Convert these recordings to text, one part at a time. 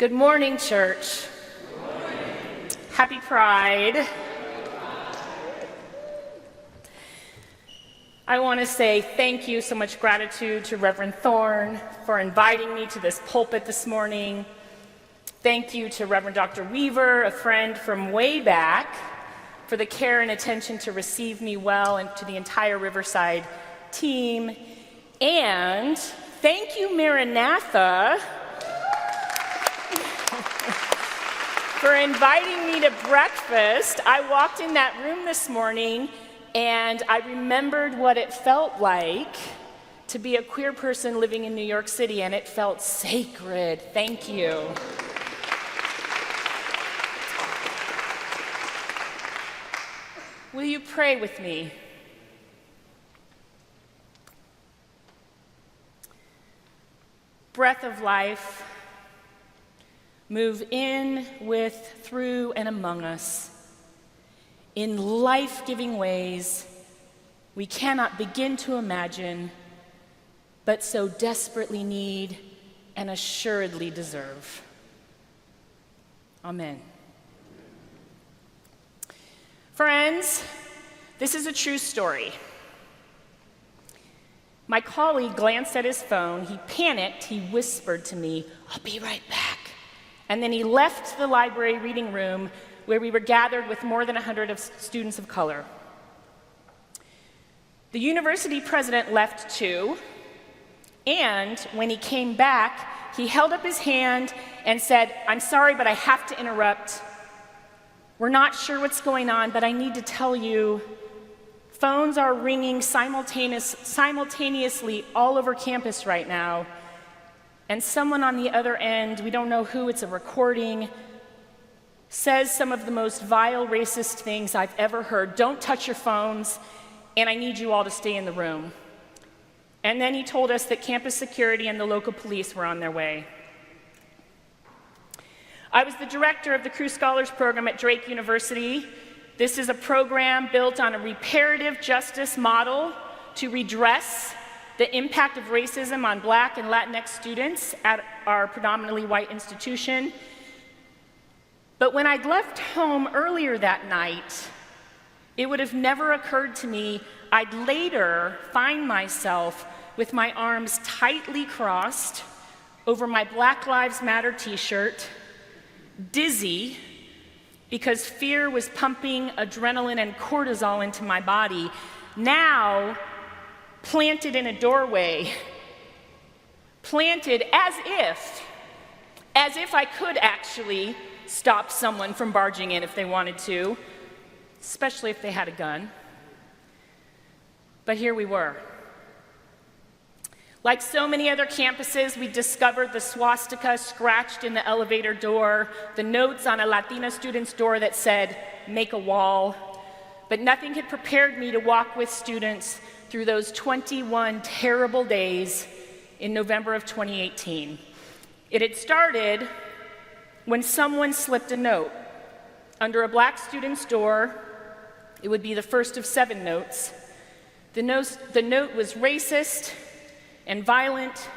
Good morning, church. Good morning. Happy Pride. I want to say thank you, so much gratitude to Reverend Thorne for inviting me to this pulpit this morning. Thank you to Reverend Dr. Weaver, a friend from way back, for the care and attention to receive me well, and to the entire Riverside team. And thank you, Maranatha, for inviting me to breakfast. I walked in that room this morning and I remembered what it felt like to be a queer person living in New York City, and it felt sacred. Thank you. Will you pray with me? Breath of life, move in, with, through, and among us in life-giving ways we cannot begin to imagine, but so desperately need and assuredly deserve. Amen. Friends, this is a true story. My colleague glanced at his phone, he panicked, he whispered to me, "I'll be right back." And then he left the library reading room where we were gathered with more than 100 students of color. The university president left too, and when he came back, he held up his hand and said, "I'm sorry, but I have to interrupt. We're not sure what's going on, but I need to tell you, phones are ringing simultaneously all over campus right now, and someone on the other end, we don't know who, it's a recording, says some of the most vile, racist things I've ever heard. Don't touch your phones, and I need you all to stay in the room." And then he told us that campus security and the local police were on their way. I was the director of the Crew Scholars Program at Drake University. This is a program built on a reparative justice model to redress the impact of racism on Black and Latinx students at our predominantly white institution. But when I'd left home earlier that night, it would have never occurred to me I'd later find myself with my arms tightly crossed over my Black Lives Matter t-shirt, dizzy because fear was pumping adrenaline and cortisol into my body, now planted in a doorway, planted as if I could actually stop someone from barging in if they wanted to, especially if they had a gun. But here we were. Like so many other campuses, we discovered the swastika scratched in the elevator door, the notes on a Latina student's door that said, "Make a wall." But nothing had prepared me to walk with students through those 21 terrible days in November of 2018. It had started when someone slipped a note under a Black student's door. It would be the first of 7 notes. The note was racist and violent,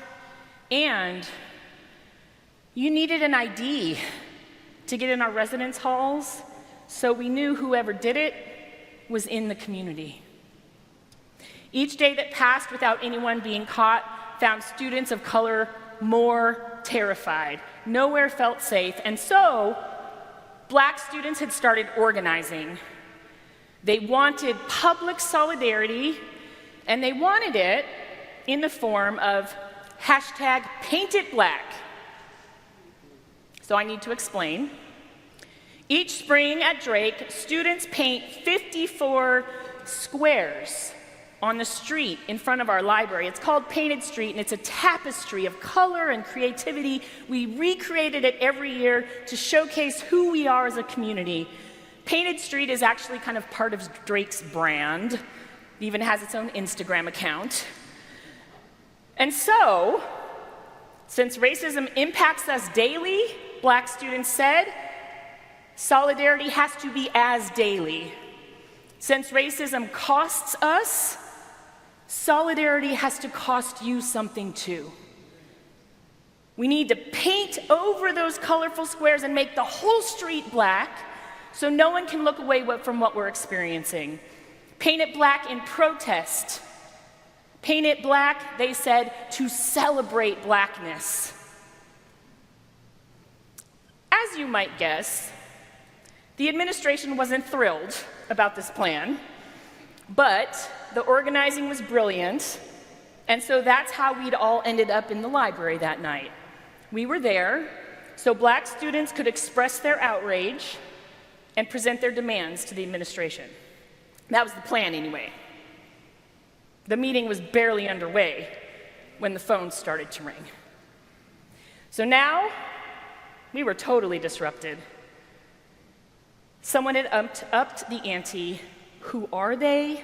and you needed an ID to get in our residence halls, so we knew whoever did it was in the community. Each day that passed without anyone being caught found students of color more terrified. Nowhere felt safe, and so Black students had started organizing. They wanted public solidarity, and they wanted it in the form of #PaintItBlack. So I need to explain. Each spring at Drake, students paint 54 squares on the street in front of our library. It's called Painted Street, and it's a tapestry of color and creativity. We recreated it every year to showcase who we are as a community. Painted Street is actually kind of part of Drake's brand. It even has its own Instagram account. And so, since racism impacts us daily, Black students said, solidarity has to be as daily. Since racism costs us, solidarity has to cost you something too. We need to paint over those colorful squares and make the whole street black so no one can look away from what we're experiencing. Paint it black in protest. Paint it black, they said, to celebrate blackness. As you might guess, the administration wasn't thrilled about this plan, but the organizing was brilliant, and so that's how we'd all ended up in the library that night. We were there so black students could express their outrage and present their demands to the administration. That was the plan anyway. The meeting was barely underway when the phone started to ring. So now, we were totally disrupted. Someone had upped the ante. Who are they?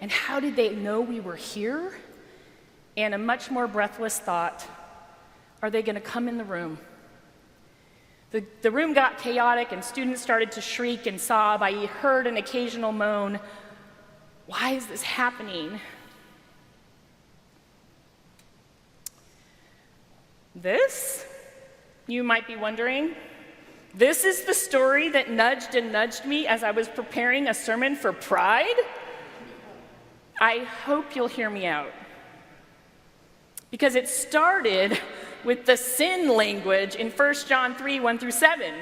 And how did they know we were here? And a much more breathless thought, are they going to come in the room? The room got chaotic and students started to shriek and sob. I heard an occasional moan. Why is this happening? This, you might be wondering, this is the story that nudged and nudged me as I was preparing a sermon for Pride? I hope you'll hear me out. Because it started with the sin language in 1 John 3, 1 through 7.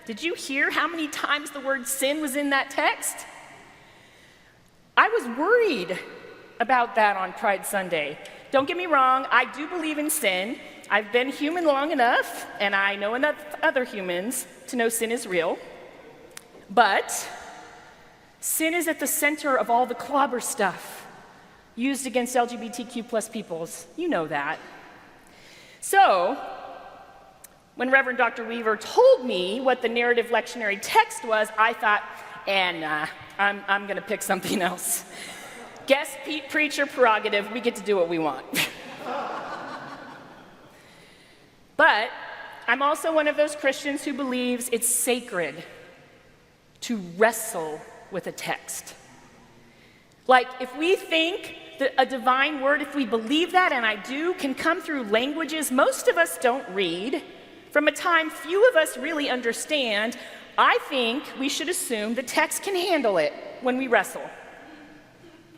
Did you hear how many times the word sin was in that text? I was worried about that on Pride Sunday. Don't get me wrong, I do believe in sin. I've been human long enough, and I know enough other humans to know sin is real. But sin is at the center of all the clobber stuff used against LGBTQ plus peoples. You know that. So, when Reverend Dr. Weaver told me what the narrative lectionary text was, I thought, I'm going to pick something else. Guest preacher prerogative, we get to do what we want. But I'm also one of those Christians who believes it's sacred to wrestle with a text. Like, if we think that a divine word, if we believe that, and I do, can come through languages most of us don't read, from a time few of us really understand, I think we should assume the text can handle it when we wrestle.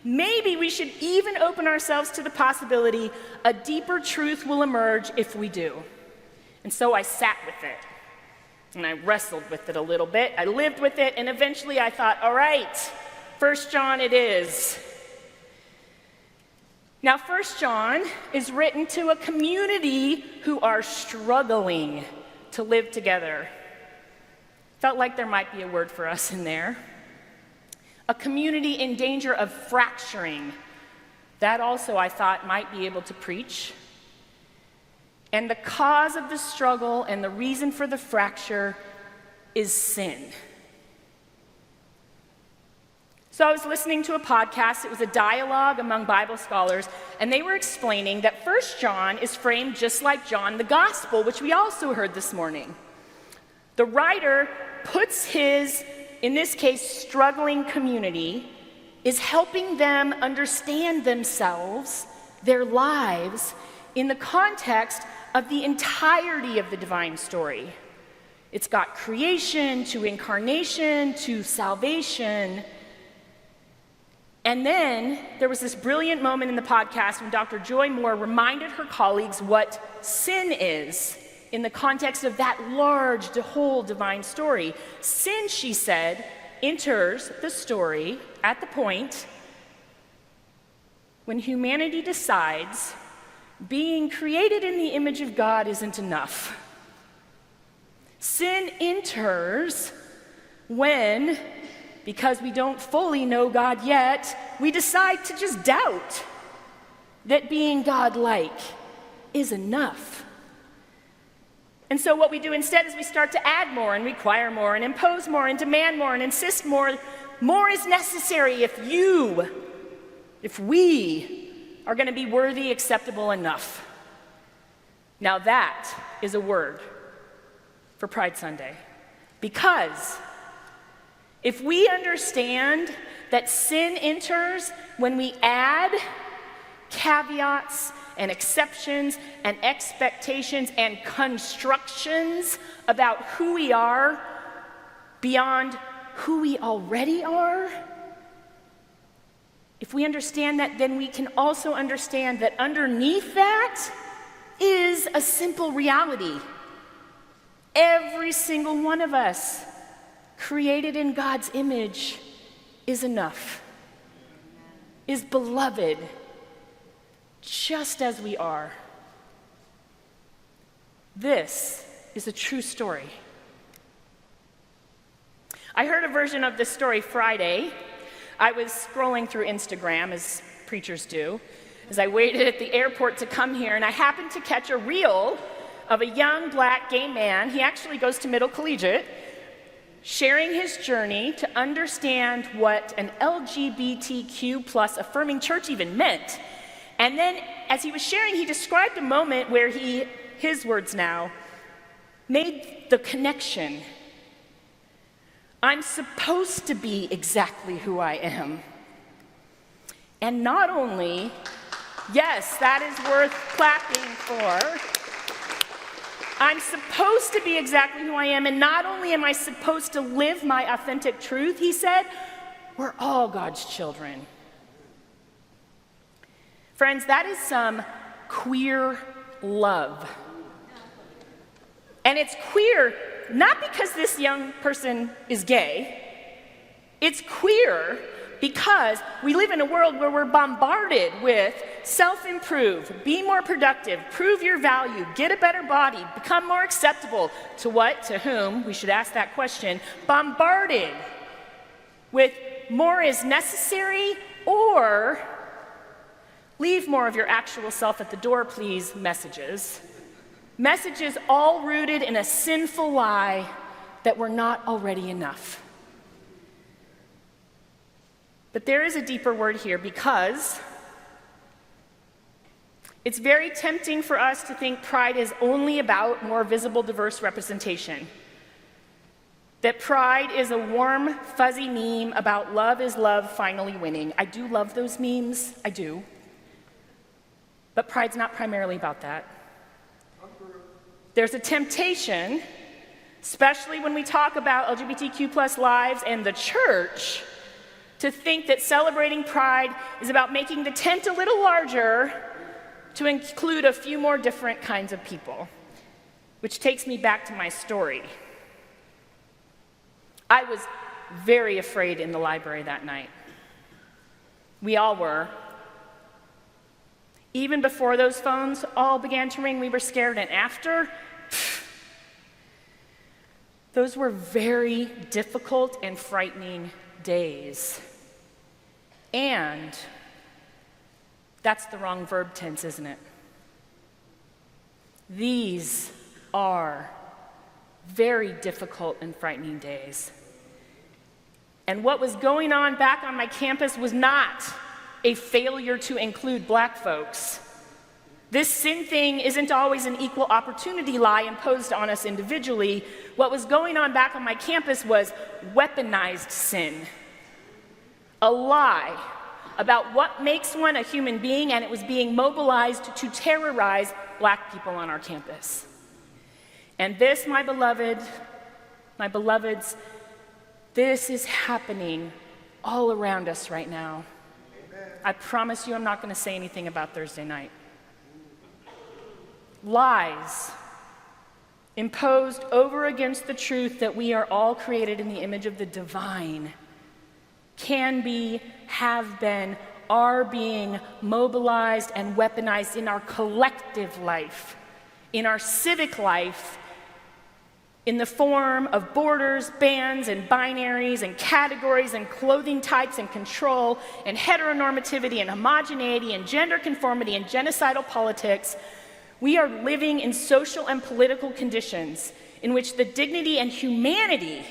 Maybe we should even open ourselves to the possibility a deeper truth will emerge if we do. And so I sat with it, and I wrestled with it a little bit. I lived with it, and eventually I thought, all right, 1 John it is. Now, 1 John is written to a community who are struggling to live together. Felt like there might be a word for us in there. A community in danger of fracturing. That also, I thought, might be able to preach. And the cause of the struggle and the reason for the fracture is sin. So I was listening to a podcast. It was a dialogue among Bible scholars, and they were explaining that 1 John is framed just like John the Gospel, which we also heard this morning. The writer puts his, in this case, struggling community, is helping them understand themselves, their lives, in the context of the entirety of the divine story. It's got creation to incarnation to salvation. And then there was this brilliant moment in the podcast when Dr. Joy Moore reminded her colleagues what sin is in the context of that large, whole divine story. Sin, she said, enters the story at the point when humanity decides being created in the image of God isn't enough. Sin enters when, because we don't fully know God yet, we decide to just doubt that being God-like is enough. And so what we do instead is we start to add more and require more and impose more and demand more and insist more. More is necessary if we are going to be worthy, acceptable enough. Now that is a word for Pride Sunday. Because if we understand that sin enters when we add caveats and exceptions and expectations and constructions about who we are beyond who we already are, if we understand that, then we can also understand that underneath that is a simple reality. Every single one of us, created in God's image, is enough, is beloved, just as we are. This is a true story. I heard a version of this story Friday. I was scrolling through Instagram, as preachers do, as I waited at the airport to come here, and I happened to catch a reel of a young black gay man. He actually goes to middle collegiate, sharing his journey to understand what an LGBTQ plus affirming church even meant. And then, as he was sharing, he described a moment where he, his words now, made the connection. I'm supposed to be exactly who I am. And not only, yes, that is worth clapping for. I'm supposed to be exactly who I am, and not only am I supposed to live my authentic truth, he said, we're all God's children. Friends, that is some queer love. And it's queer not because this young person is gay. It's queer because we live in a world where we're bombarded with self-improve, be more productive, prove your value, get a better body, become more acceptable. To what? To whom? We should ask that question. Bombarded with more is necessary, or leave more of your actual self at the door, please, messages. Messages all rooted in a sinful lie that we're not already enough. But there is a deeper word here, because it's very tempting for us to think pride is only about more visible, diverse representation. That pride is a warm, fuzzy meme about love is love finally winning. I do love those memes, I do. But pride's not primarily about that. There's a temptation, especially when we talk about LGBTQ plus lives and the church, to think that celebrating pride is about making the tent a little larger to include a few more different kinds of people, which takes me back to my story. I was very afraid in the library that night. We all were. Even before those phones all began to ring, we were scared, and after, those were very difficult and frightening days. And that's the wrong verb tense, isn't it? These are very difficult and frightening days. And what was going on back on my campus was not a failure to include black folks. This sin thing isn't always an equal opportunity lie imposed on us individually. What was going on back on my campus was weaponized sin. A lie about what makes one a human being, and it was being mobilized to terrorize black people on our campus. And this, my beloveds, this is happening all around us right now. I promise you I'm not going to say anything about Thursday night. Lies imposed over against the truth that we are all created in the image of the divine can be, have been, are being mobilized and weaponized in our collective life, in our civic life, in the form of borders, bans, and binaries, and categories, and clothing types, and control, and heteronormativity, and homogeneity, and gender conformity, and genocidal politics. We are living in social and political conditions in which the dignity and humanity,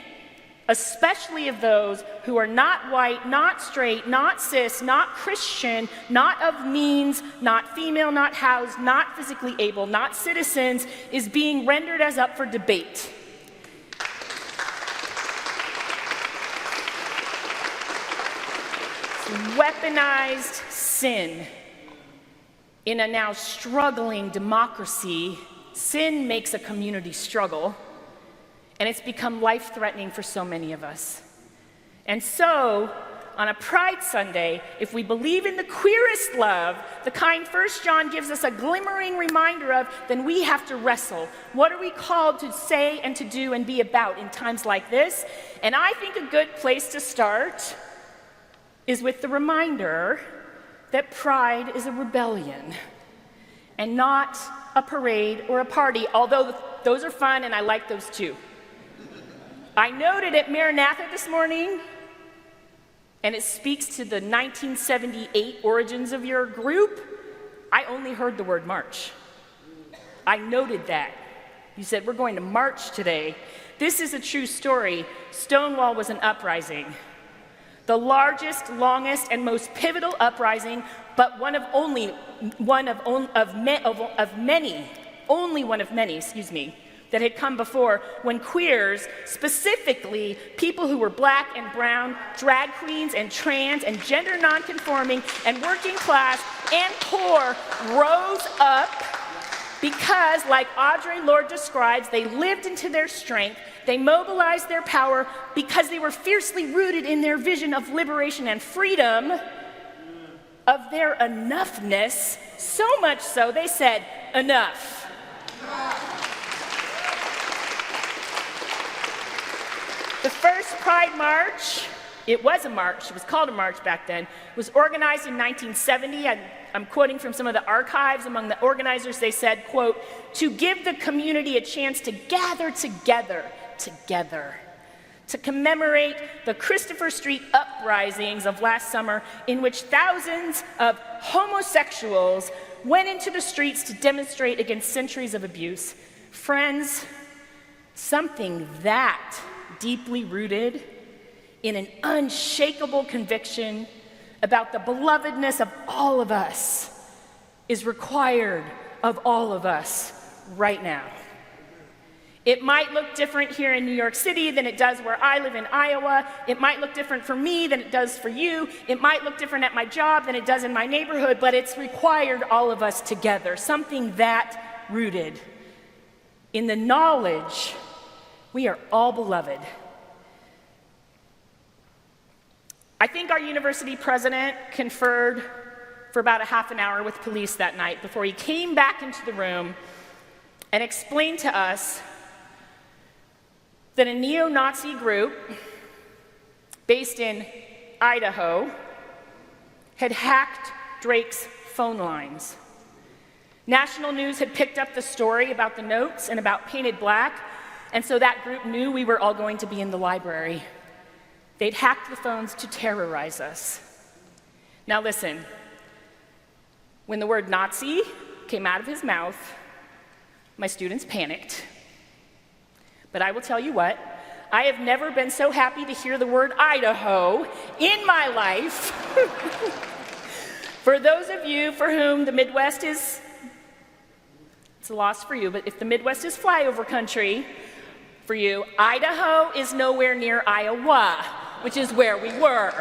especially of those who are not white, not straight, not cis, not Christian, not of means, not female, not housed, not physically able, not citizens, is being rendered as up for debate. Weaponized sin. In a now struggling democracy, sin makes a community struggle, and it's become life-threatening for so many of us. And so, on a Pride Sunday, if we believe in the queerest love, the kind 1 John gives us a glimmering reminder of, then we have to wrestle. What are we called to say and to do and be about in times like this? And I think a good place to start is with the reminder that pride is a rebellion and not a parade or a party, although those are fun and I like those too. I noted at Maranatha this morning, and it speaks to the 1978 origins of your group, I only heard the word march. I noted that. You said, we're going to march today. This is a true story. Stonewall was an uprising. The largest, longest, and most pivotal uprising, but only one of many, that had come before, when queers, specifically people who were black and brown, drag queens and trans and gender nonconforming and working class and poor, rose up because, like Audre Lorde describes, they lived into their strength, they mobilized their power because they were fiercely rooted in their vision of liberation and freedom, of their enoughness, so much so they said, enough. The first Pride March, it was a march, it was called a march back then, was organized in 1970. I'm quoting from some of the archives. Among the organizers, they said, quote, to give the community a chance to gather together, to commemorate the Christopher Street uprisings of last summer, in which thousands of homosexuals went into the streets to demonstrate against centuries of abuse. Friends, something that deeply rooted in an unshakable conviction about the belovedness of all of us is required of all of us right now. It might look different here in New York City than it does where I live in Iowa. It might look different for me than it does for you. It might look different at my job than it does in my neighborhood, but it's required all of us together, something that rooted in the knowledge we are all beloved. I think our university president conferred for about a half an hour with police that night before he came back into the room and explained to us that a neo-Nazi group based in Idaho had hacked Drake's phone lines. National news had picked up the story about the notes and about Painted Black, and so that group knew we were all going to be in the library. They'd hacked the phones to terrorize us. Now listen, when the word Nazi came out of his mouth, my students panicked. But I will tell you what, I have never been so happy to hear the word Idaho in my life. For those of you for whom the Midwest is, it's a loss for you, but if the Midwest is flyover country for you, Idaho is nowhere near Iowa, which is where we were.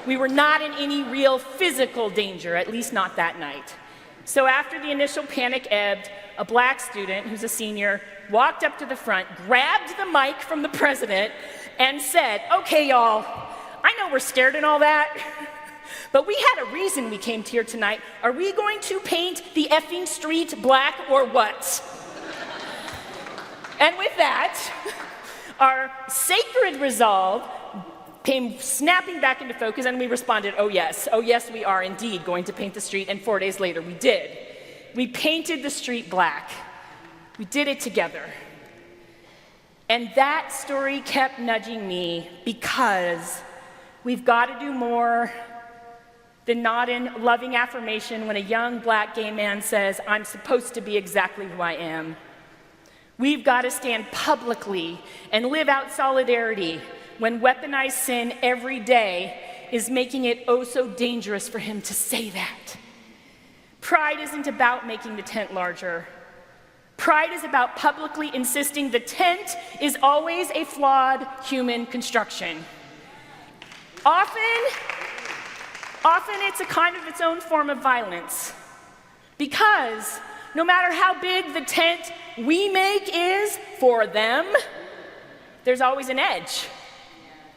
We were not in any real physical danger, at least not that night. So after the initial panic ebbed, a black student who's a senior walked up to the front, grabbed the mic from the president, and said, okay, y'all, I know we're scared and all that, but we had a reason we came here tonight. Are we going to paint the effing street black or what? And with that, our sacred resolve came snapping back into focus, and we responded, oh yes, we are indeed going to paint the street, and 4 days later we did. We painted the street black. We did it together. And that story kept nudging me because we've got to do more than nod in loving affirmation when a young black gay man says, I'm supposed to be exactly who I am. We've got to stand publicly and live out solidarity when weaponized sin every day is making it oh so dangerous for him to say that. Pride isn't about making the tent larger. Pride is about publicly insisting the tent is always a flawed human construction. Often it's a kind of its own form of violence. Because no matter how big the tent we make is for them, there's always an edge.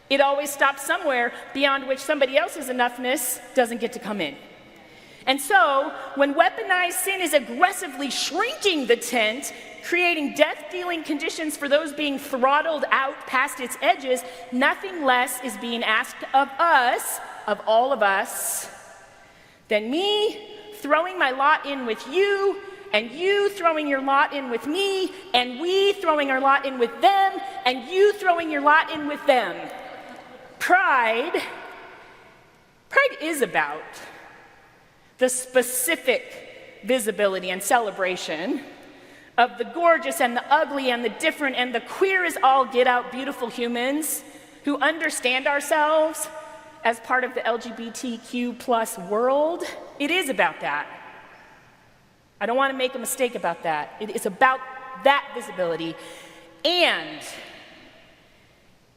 It always stops somewhere beyond which somebody else's enoughness doesn't get to come in. And so, when weaponized sin is aggressively shrinking the tent, creating death-dealing conditions for those being throttled out past its edges, nothing less is being asked of us, of all of us, than me throwing my lot in with you, and you throwing your lot in with me, and we throwing our lot in with them, and you throwing your lot in with them. Pride is about the specific visibility and celebration of the gorgeous and the ugly and the different and the queer as all get out beautiful humans who understand ourselves as part of the LGBTQ plus world. It is about that. I don't want to make a mistake about that. It is about that visibility. And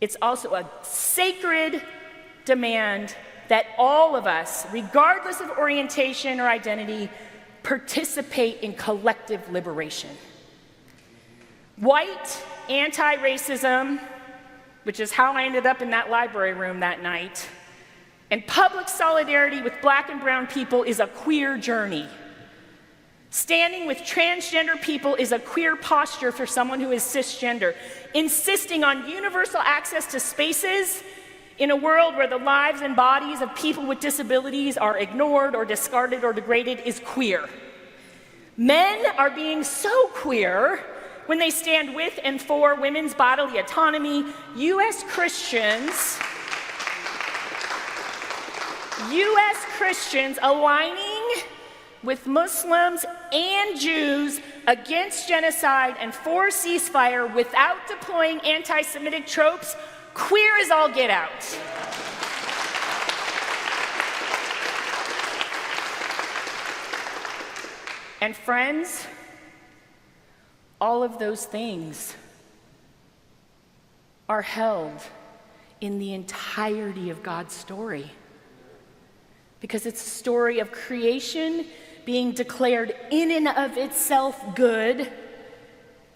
it's also a sacred demand that all of us, regardless of orientation or identity, participate in collective liberation. White anti-racism, which is how I ended up in that library room that night, and public solidarity with Black and brown people is a queer journey. Standing with transgender people is a queer posture for someone who is cisgender. Insisting on universal access to spaces in a world where the lives and bodies of people with disabilities are ignored or discarded or degraded is queer. Men are being so queer when they stand with and for women's bodily autonomy. U.S. Christians aligning with Muslims and Jews against genocide and for ceasefire without deploying anti-Semitic tropes, queer as all get out. And friends, all of those things are held in the entirety of God's story. Because it's a story of creation being declared in and of itself good,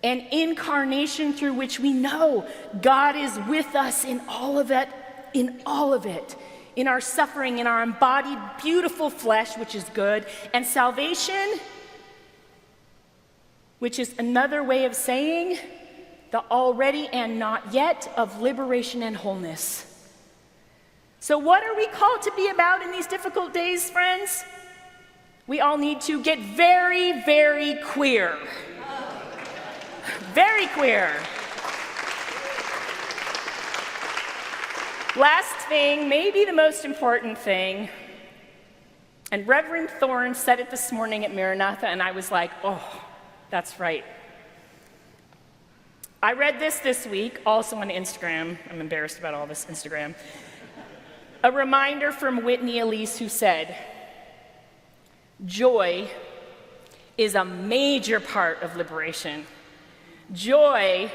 and incarnation through which we know God is with us in all of it, in our suffering, in our embodied beautiful flesh, which is good, and salvation, which is another way of saying the already and not yet of liberation and wholeness. So what are we called to be about in these difficult days, friends? We all need to get very, very queer. Very queer. Last thing, maybe the most important thing, and Reverend Thorne said it this morning at Maranatha, and I was like, oh, that's right. I read this week, also on Instagram. I'm embarrassed about all this Instagram. A reminder from Whitney Elise, who said, joy is a major part of liberation. Joy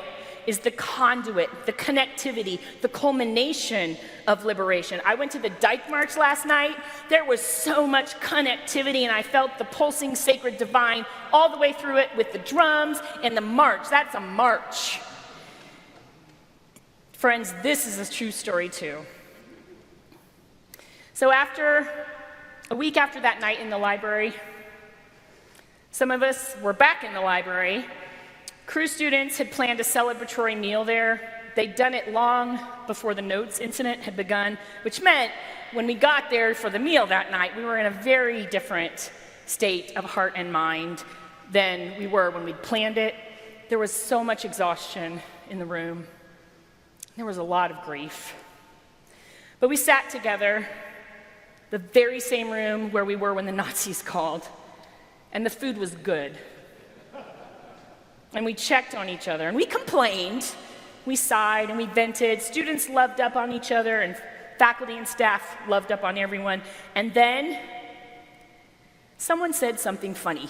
is the conduit, the connectivity, the culmination of liberation. I went to the Dyke March last night. There was so much connectivity, and I felt the pulsing sacred divine all the way through it with the drums and the march. That's a march. Friends, this is a true story too. So a week after that night in the library, some of us were back in the library. Cru students had planned a celebratory meal there. They'd done it long before the notes incident had begun, which meant when we got there for the meal that night, we were in a very different state of heart and mind than we were when we'd planned it. There was so much exhaustion in the room. There was a lot of grief. But we sat together, the very same room where we were when the Nazis called, and the food was good. And we checked on each other, and we complained, we sighed, and we vented. Students loved up on each other, and faculty and staff loved up on everyone. And then someone said something funny.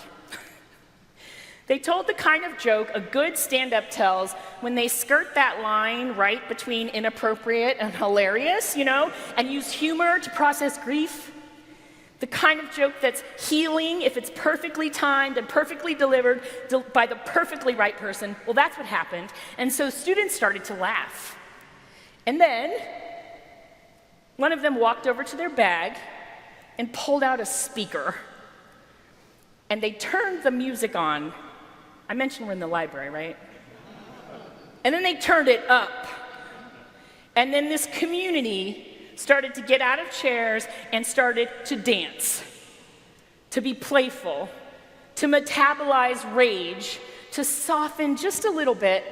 They told the kind of joke a good stand-up tells when they skirt that line right between inappropriate and hilarious, and use humor to process grief. The kind of joke that's healing if it's perfectly timed and perfectly delivered by the perfectly right person. Well, that's what happened. And so students started to laugh. And then one of them walked over to their bag and pulled out a speaker. And they turned the music on. I mentioned we're in the library, right? And then they turned it up. And then this community started to get out of chairs and started to dance, to be playful, to metabolize rage, to soften just a little bit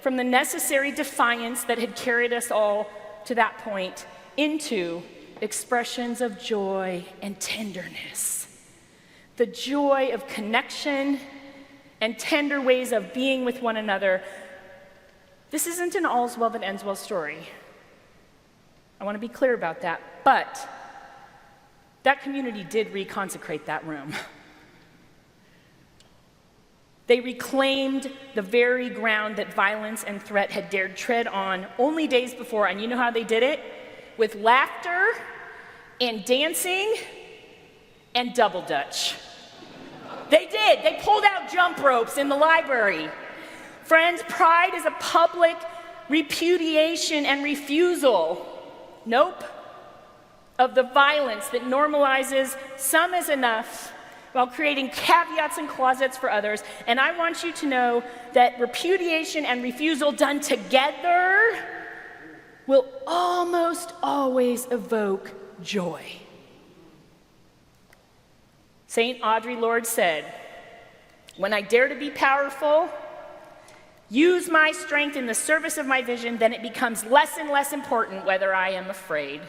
from the necessary defiance that had carried us all to that point into expressions of joy and tenderness. The joy of connection and tender ways of being with one another. This isn't an all's well that ends well story. I want to be clear about that. But that community did reconsecrate that room. They reclaimed the very ground that violence and threat had dared tread on only days before. And you know how they did it? With laughter and dancing and double dutch. They did. They pulled out jump ropes in the library. Friends, pride is a public repudiation and refusal, nope, of the violence that normalizes some as enough while creating caveats and closets for others. And I want you to know that repudiation and refusal done together will almost always evoke joy. St. Audre Lorde said, "When I dare to be powerful, use my strength in the service of my vision, then it becomes less and less important whether I am afraid."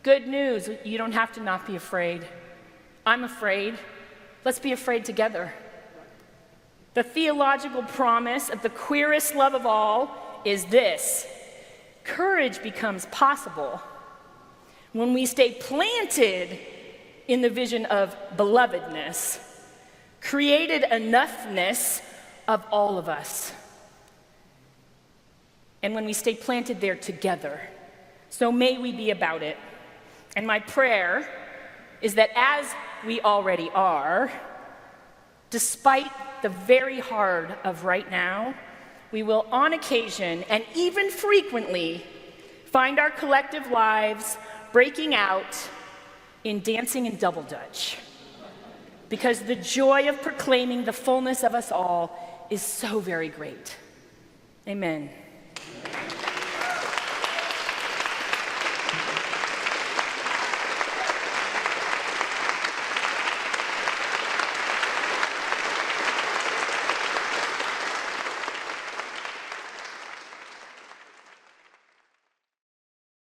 Good news, you don't have to not be afraid. I'm afraid. Let's be afraid together. The theological promise of the queerest love of all is this: courage becomes possible when we stay planted in the vision of belovedness, created enoughness of all of us. And when we stay planted there together. So may we be about it. And my prayer is that as we already are, despite the very hard of right now, we will on occasion and even frequently find our collective lives breaking out in dancing and double dutch. Because the joy of proclaiming the fullness of us all is so very great. Amen.